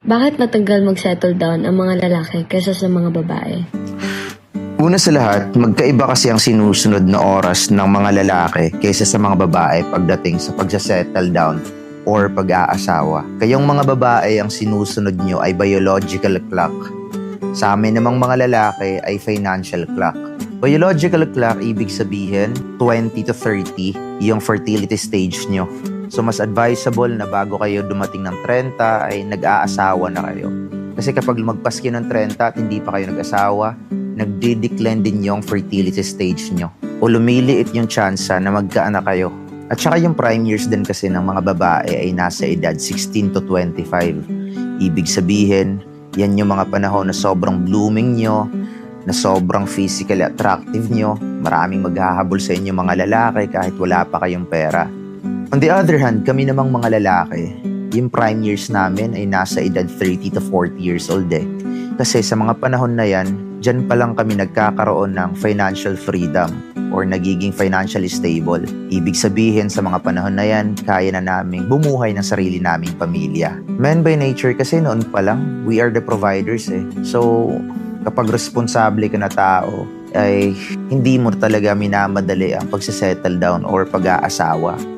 Bakit matagal mag-settle down ang mga lalaki kaysa sa mga babae? Una sa lahat, magkaiba kasi ang sinusunod na oras ng mga lalaki kaysa sa mga babae pagdating sa pagsasettle down or pag-aasawa. Kayong mga babae, ang sinusunod nyo ay biological clock. Sa amin namang mga lalaki ay financial clock. Biological clock, ibig sabihin, 20 to 30 yung fertility stage nyo. So mas advisable na bago kayo dumating ng 30 ay nag-aasawa na kayo. Kasi kapag lumagpas kayo ng 30 at hindi pa kayo nag-asawa, nagdi-decline din yung fertility stage nyo. O lumiliit yung tsansa na magkaanak kayo. At saka yung prime years din kasi ng mga babae ay nasa edad 16 to 25. Ibig sabihin, yan yung mga panahon na sobrang blooming nyo, na sobrang physically attractive nyo, maraming maghahabol sa inyo mga lalaki kahit wala pa kayong pera. On the other hand, kami namang mga lalaki, yung prime years namin ay nasa edad 30 to 40 years old eh. Kasi sa mga panahon na yan, dyan pa lang kami nagkakaroon ng financial freedom or nagiging financially stable. Ibig sabihin sa mga panahon na yan, kaya na naming bumuhay ng sarili naming pamilya. Men by nature kasi noon pa lang, we are the providers eh. So, kapag responsable ka na tao, ay hindi mo talaga minamadali ang pagsisettle down or pag-aasawa.